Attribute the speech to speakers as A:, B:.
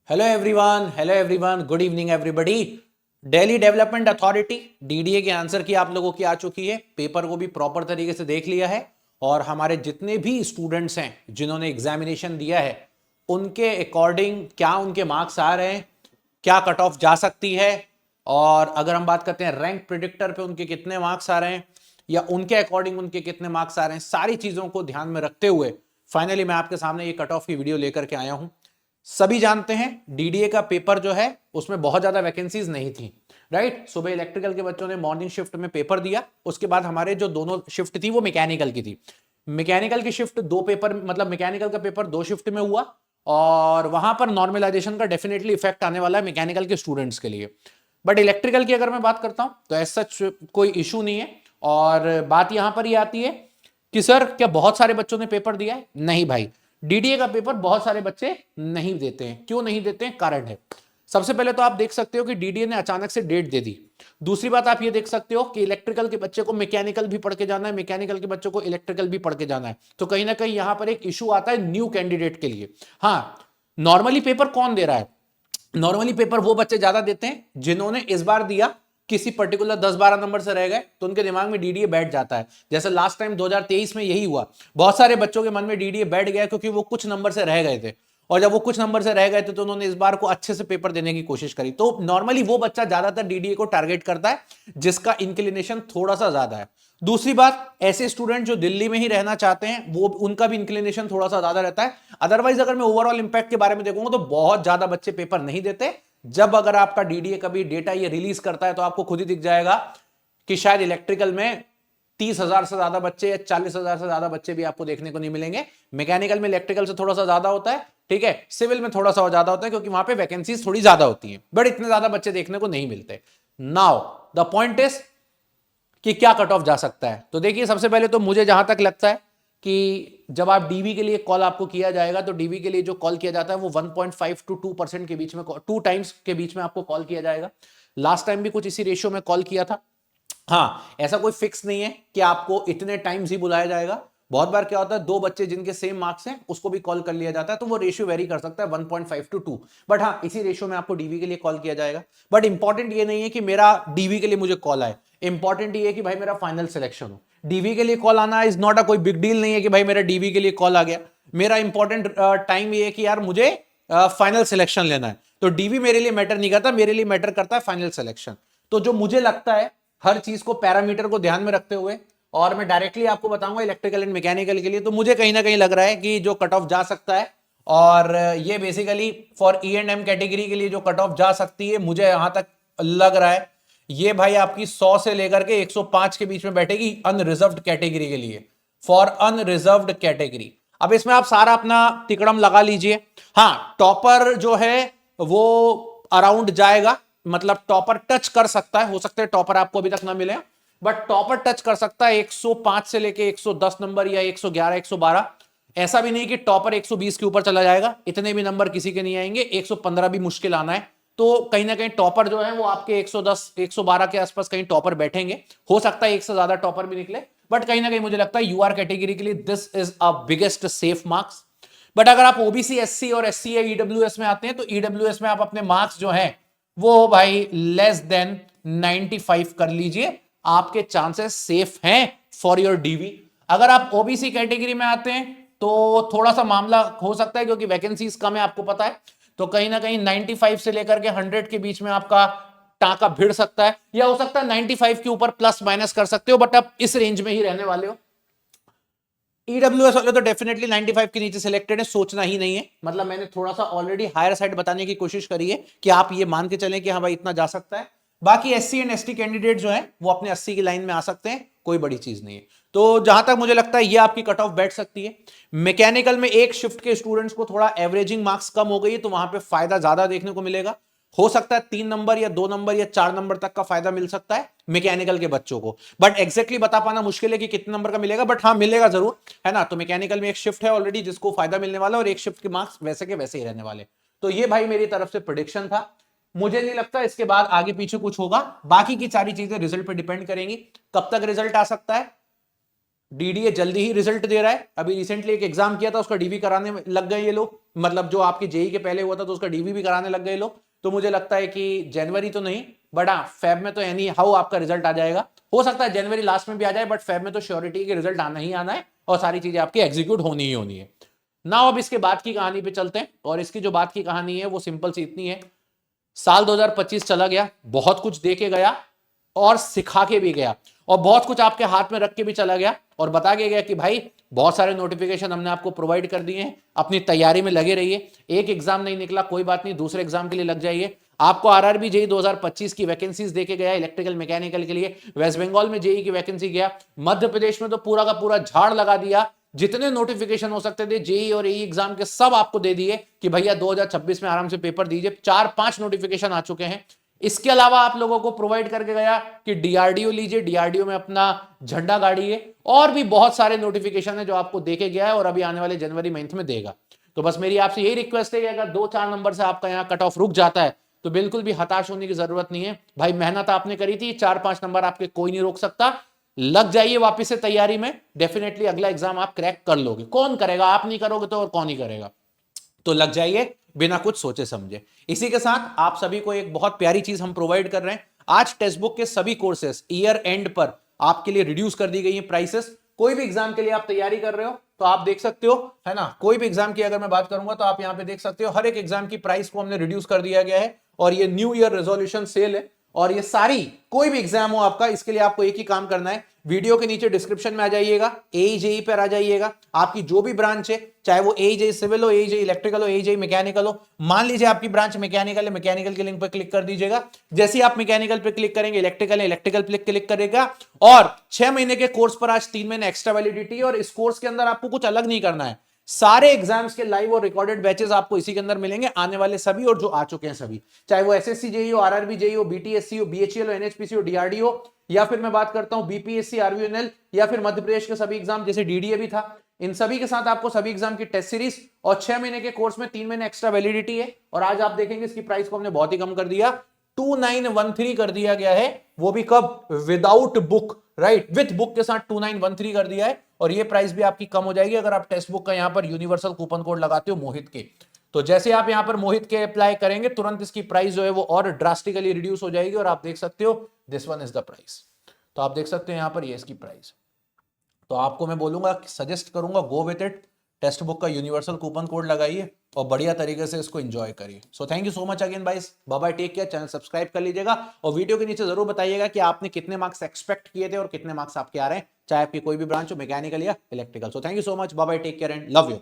A: Hello everyone, good evening everybody. Delhi development authority DDA के answer की आप लोगों की आ चुकी है। पेपर को भी प्रॉपर तरीके से देख लिया है और हमारे जितने भी स्टूडेंट्स हैं जिन्होंने एग्जामिनेशन दिया है उनके अकॉर्डिंग क्या उनके मार्क्स आ रहे हैं, क्या कट ऑफ जा सकती है, और अगर हम बात करते हैं रैंक प्रिडिक्टर पे उनके कितने मार्क्स आ रहे हैं या उनके अकॉर्डिंग उनके कितने मार्क्स आ रहे हैं, सारी चीजों को ध्यान में रखते हुए फाइनली मैं आपके सामने ये कट ऑफ की वीडियो लेकर के आया हूं। सभी जानते हैं डीडीए का पेपर जो है उसमें बहुत ज्यादा वैकेंसीज नहीं थी, राइट। सुबह इलेक्ट्रिकल के बच्चों ने मॉर्निंग शिफ्ट में पेपर दिया, उसके बाद हमारे जो दोनों शिफ्ट थी वो मैकेनिकल की थी। मैकेनिकल की शिफ्ट दो पेपर, मतलब मैकेनिकल का पेपर दो शिफ्ट में हुआ और वहां पर नॉर्मलाइजेशन का डेफिनेटली इफेक्ट आने वाला है मैकेनिकल के स्टूडेंट्स के लिए। बट इलेक्ट्रिकल की अगर मैं बात करता हूं तो ऐसा कोई इशू नहीं है। और बात यहां पर ये आती है कि सर क्या बहुत सारे बच्चों ने पेपर दिया है? नहीं भाई, डीडीए का पेपर बहुत सारे बच्चे नहीं देते हैं। क्यों नहीं देते हैं? कारण है। सबसे पहले तो आप देख सकते हो कि डीडीए ने अचानक से डेट दे दी। दूसरी बात आप ये देख सकते हो कि इलेक्ट्रिकल के बच्चे को मैकेनिकल भी पढ़ के जाना है, मैकेनिकल के बच्चों को इलेक्ट्रिकल भी पढ़ के जाना है, तो कहीं ना कहीं यहां पर एक इशू आता है न्यू कैंडिडेट के लिए। हाँ, नॉर्मली पेपर कौन दे रहा है? नॉर्मली पेपर वो बच्चे ज्यादा देते हैं जिन्होंने इस बार दिया, किसी पर्टिकुलर 10-12 नंबर से रह गए तो उनके दिमाग में डीडीए बैठ जाता है। जैसे लास्ट टाइम 2023 में यही हुआ, बहुत सारे बच्चों के मन में डीडीए बैठ गया क्योंकि वो कुछ नंबर से रह गए थे, और जब वो कुछ नंबर से रह गए थे तो उन्होंने इस बार को अच्छे से पेपर देने की कोशिश करी। तो नॉर्मली वो बच्चा ज्यादातर डीडीए को टारगेट करता है जिसका इंक्लिनेशन थोड़ा सा ज्यादा है। दूसरी बात, ऐसे स्टूडेंट जो दिल्ली में ही रहना चाहते हैं वो उनका भी इंक्लिनेशन थोड़ा सा ज्यादा रहता है। अदरवाइज अगर मैं ओवरऑल इंपैक्ट के बारे में देखूंगा तो बहुत ज्यादा बच्चे पेपर नहीं देते। जब अगर आपका डीडीए कभी डेटा ये रिलीज करता है तो आपको खुद ही दिख जाएगा कि शायद इलेक्ट्रिकल में 30,000 से ज्यादा बच्चे या 40,000 से ज्यादा बच्चे भी आपको देखने को नहीं मिलेंगे। मैकेनिकल में इलेक्ट्रिकल से थोड़ा सा ज्यादा होता है, ठीक है। सिविल में थोड़ा सा ज्यादा होता है क्योंकि वहां पे वैकेंसीज थोड़ी ज्यादा होती है, बट इतने ज्यादा बच्चे देखने को नहीं मिलते। नाउ द पॉइंट इज कि क्या कट ऑफ जा सकता है। तो देखिए, सबसे पहले तो मुझे जहां तक लगता है कि जब आप डीवी के लिए कॉल आपको किया जाएगा तो डीवी के लिए जो कॉल किया जाता है वो 1.5 to 2% के बीच में, 2 टाइम्स के बीच में आपको कॉल किया जाएगा। लास्ट टाइम भी कुछ इसी रेशियो में कॉल किया था। हाँ, ऐसा कोई फिक्स नहीं है कि आपको इतने टाइम्स ही बुलाया जाएगा। बहुत बार क्या होता है, दो बच्चे जिनके सेम मार्क्स हैं उसको भी कॉल कर लिया जाता है, तो वो रेशियो वेरी कर सकता है 1.5 to 2। बट हाँ, इसी रेशियो में आपको डीवी के लिए कॉल किया जाएगा। बट इंपॉर्टेंट ये नहीं है कि मेरा डीवी के लिए मुझे कॉल आए, इंपॉर्टेंट ये है कि भाई मेरा फाइनल सिलेक्शन हो। डीवी के लिए कॉल आना इज नॉट अ कोई बिग डील नहीं है कि भाई मेरा डीवी के लिए कॉल आ गया। मेरा इंपॉर्टेंट टाइम ये है कि यार मुझे फाइनल सिलेक्शन लेना है। तो डीवी मेरे लिए मैटर नहीं करता, मेरे लिए मैटर करता है फाइनल सिलेक्शन। तो जो मुझे लगता है, हर चीज को पैरामीटर को ध्यान में रखते हुए, और मैं डायरेक्टली आपको बताऊंगा इलेक्ट्रिकल एंड मैकेनिकल के लिए, तो मुझे कहीं ना कहीं लग रहा है कि जो कट ऑफ जा सकता है, और ये basically for E and M category के लिए जो कट ऑफ जा सकती है, मुझे यहां तक लग रहा है ये भाई आपकी 100 से लेकर के 105 के बीच में बैठेगी अनरिजर्व्ड कैटेगरी के लिए, फॉर अनरिजर्व्ड कैटेगरी। अब इसमें आप सारा अपना तिकड़म लगा लीजिए। हाँ, टॉपर जो है वो अराउंड जाएगा, मतलब टॉपर टच कर सकता है, हो सकता है टॉपर आपको अभी तक ना मिले, बट टॉपर टच कर सकता है 105 से लेके 110 नंबर या 111 112। ऐसा भी नहीं कि टॉपर 120 के ऊपर चला जाएगा, इतने भी नंबर किसी के नहीं आएंगे, 115 भी मुश्किल आना है। तो कहीं ना कहीं टॉपर जो है वो आपके 110 112 के आसपास कहीं टॉपर बैठेंगे। हो सकता है एक से ज्यादा टॉपर भी निकले, बट कहीं ना कहीं मुझे लगता है यूआर कैटेगरी के लिए this is a biggest safe marks. But अगर आप ओबीसी, एससी और एससी या ईडब्ल्यूएस में आते हैं तो ईडब्ल्यूएस में आप अपने मार्क्स जो हैं वो भाई लेस देन 95 कर लीजिए, आपके चांसेस सेफ हैं फॉर योर डीवी। अगर आप ओबीसी कैटेगरी में आते हैं तो थोड़ा सा मामला हो सकता है क्योंकि वैकेंसीज कम है, आपको पता है। तो कहीं ना कहीं 95 से लेकर के 100 के बीच में आपका टाका भिड़ सकता है, या हो सकता है 95 के ऊपर प्लस माइनस कर सकते हो, बट आप इस रेंज में ही रहने वाले हो। ईडब्ल्यूएस वाले तो डेफिनेटली 95 के नीचे सिलेक्टेड है, सोचना ही नहीं है। मतलब मैंने थोड़ा सा ऑलरेडी हायर साइड बताने की कोशिश करी है कि आप ये मान के चलें कि हाँ भाई इतना जा सकता है। बाकी एससी एंड एसटी कैंडिडेट जो है वो अपने 80 की लाइन में आ सकते हैं, कोई बड़ी चीज नहीं है। तो जहां तक मुझे लगता है ये आपकी कट ऑफ बैठ सकती है। मैकेनिकल में एक शिफ्ट के स्टूडेंट्स को थोड़ा एवरेजिंग मार्क्स कम हो गई, तो वहां पे फायदा ज्यादा देखने को मिलेगा। हो सकता है 3 नंबर या 2 नंबर या 4 नंबर तक का फायदा मिल सकता है मैकेनिकल के बच्चों को, बट एग्जैक्टली बता पाना मुश्किल है कि कितने नंबर का मिलेगा, बट हाँ मिलेगा जरूर, है ना। तो मैकेनिकल में एक शिफ्ट है ऑलरेडी जिसको फायदा मिलने वाला, और एक शिफ्ट के मार्क्स वैसे के वैसे ही रहने वाले। तो ये भाई मेरी तरफ से प्रेडिक्शन था। मुझे नहीं लगता इसके बाद आगे पीछे कुछ होगा, बाकी की सारी चीजें रिजल्ट पे डिपेंड करेंगी। कब तक रिजल्ट आ सकता है? डीडीए जल्दी ही रिजल्ट दे रहा है, अभी रिसेंटली एक एग्जाम किया था उसका डीवी कराने लग गए ये लोग, मतलब जो आपकी जेई के पहले हुआ था तो उसका डीवी भी कराने लग गए लोग। तो मुझे लगता है कि जनवरी तो नहीं, बट हाँ फेब में तो एनी हाउ आपका रिजल्ट आ जाएगा। हो सकता है जनवरी लास्ट में भी आ जाए, बट फेब में तो श्योरिटी के रिजल्ट आना ही आना है और सारी चीजें आपकी एग्जीक्यूट होनी ही होनी है। ना अब इसके बाद की कहानी पे चलते हैं, और इसकी जो बात की कहानी है वो सिंपल सी इतनी है। साल 2025 चला गया, बहुत कुछ दे के गया और सिखा के भी गया, और बहुत कुछ आपके हाथ में रख के भी चला गया और बता के गया कि भाई बहुत सारे नोटिफिकेशन हमने आपको प्रोवाइड कर दिए हैं, अपनी तैयारी में लगे रहिए। एक एग्जाम नहीं निकला कोई बात नहीं, दूसरे एग्जाम के लिए लग जाइए। आपको आरआरबी जेई 2025 की वैकेंसीज देके गया इलेक्ट्रिकल मैकेनिकल के लिए, वेस्ट बंगाल में जेई की वैकेंसी गया, मध्य प्रदेश में तो पूरा का पूरा झाड़ लगा दिया। जितने नोटिफिकेशन हो सकते थे जेई और एई एग्जाम के सब आपको दे दिए कि भैया 2026 में आराम से पेपर दीजिए। 4-5 नोटिफिकेशन आ चुके हैं। इसके अलावा आप लोगों को प्रोवाइड करके गया कि डीआरडीओ लीजिए, डीआरडीओ में अपना झंडा गाड़िए, और भी बहुत सारे नोटिफिकेशन है जो आपको देके गया है और अभी आने वाले जनवरी मंथ में देगा। तो बस मेरी आपसे यही रिक्वेस्ट है कि अगर 2-4 नंबर से आपका यहाँ कट ऑफ रुक जाता है तो बिल्कुल भी हताश होने की जरूरत नहीं है भाई। मेहनत आपने करी थी, 4-5 नंबर आपके कोई नहीं रोक सकता। लग जाइए वापस से तैयारी में, डेफिनेटली अगला एग्जाम आप क्रैक कर लोगे। कौन करेगा? आप नहीं करोगे तो और कौन ही करेगा। तो लग जाइए बिना कुछ सोचे समझे। इसी के साथ आप सभी को एक बहुत प्यारी चीज हम प्रोवाइड कर रहे हैं। आज टेक्स्ट बुक के सभी कोर्सेस ईयर एंड पर आपके लिए रिड्यूस कर दी गई है प्राइसेस। कोई भी एग्जाम के लिए आप तैयारी कर रहे हो तो आप देख सकते हो, है ना। कोई भी एग्जाम की अगर मैं बात करूंगा तो आप यहां पे देख सकते हो, हर एक एग्जाम की प्राइस को हमने रिड्यूस कर दिया गया है, और ये न्यू ईयर रेजोल्यूशन सेल है। और ये सारी, कोई भी एग्जाम हो आपका, इसके लिए आपको एक ही काम करना है, वीडियो के नीचे डिस्क्रिप्शन में आ जाइएगा, एई जेई पर आ जाइएगा। आपकी जो भी ब्रांच है, चाहे वो एई जेई सिविल हो, एई जेई इलेक्ट्रिकल हो, एई जेई मैकेनिकल हो, मान लीजिए आपकी ब्रांच मैकेनिकल है, मैकेनिकल के लिंक पर क्लिक कर दीजिएगा। जैसे ही आप मैकेनिकल पे क्लिक करेंगे, इलेक्ट्रिकल है, इलेक्ट्रिकल पे क्लिक करेगा। और 6 महीने के कोर्स पर आज 3 महीने एक्स्ट्रा वैलिडिटी, और इस कोर्स के अंदर आपको कुछ अलग नहीं करना है। सारे एग्जाम्स के लाइव और रिकॉर्डेड बैचेस आपको इसी के अंदर मिलेंगे, आने वाले सभी और जो आ चुके हैं सभी, चाहे वो एसएससी जेई हो, आरआरबी जेई हो, बीटीएससी हो, बीएचईएल हो, एनएचपीसी हो, डीआरडीओ, या फिर मैं बात करता हूं बीपीएससी, आरवीएनएल, या फिर मध्य प्रदेश के सभी एग्जाम जैसे डीडीए भी था। इन सभी के साथ आपको सभी एग्जाम की टेस्ट सीरीज और 6 महीने के कोर्स में 3 महीने एक्स्ट्रा वैलिडिटी है। और आज आप देखेंगे इसकी प्राइस को हमने बहुत ही कम कर दिया, 2913 कर दिया गया है। वो भी कब? Without book, right, with book के साथ 2913 कर दिया है। और ये प्राइस भी आपकी कम हो जाएगी अगर आप टेक्स्ट बुक का यहां पर यूनिवर्सल कूपन कोड लगाते हो मोहित के। तो जैसे आप यहां पर मोहित के अप्लाई करेंगे, तुरंत इसकी प्राइस जो है वो और ड्रास्टिकली रिड्यूस हो जाएगी। और आप देख सकते हो this one is the price. तो आप देख सकते हो यहां पर ये इसकी प्राइस। तो आपको मैं बोलूंगा, सजेस्ट करूंगा, go with it. Text book का यूनिवर्सल कूपन कोड लगाइए और बढ़िया तरीके से इसको एंजॉय करिए। So thank you so much again guys, bye bye, take care. Channel subscribe कर लीजिएगा और वीडियो के नीचे जरूर बताइएगा कि आपने कितने मार्क्स एक्सपेक्ट किए थे और कितने मार्क्स आपके आ रहे हैं, चाहे आपकी कोई भी ब्रांच हो, मैकेनिकल या electrical. So thank you so much, bye bye, take care and love you.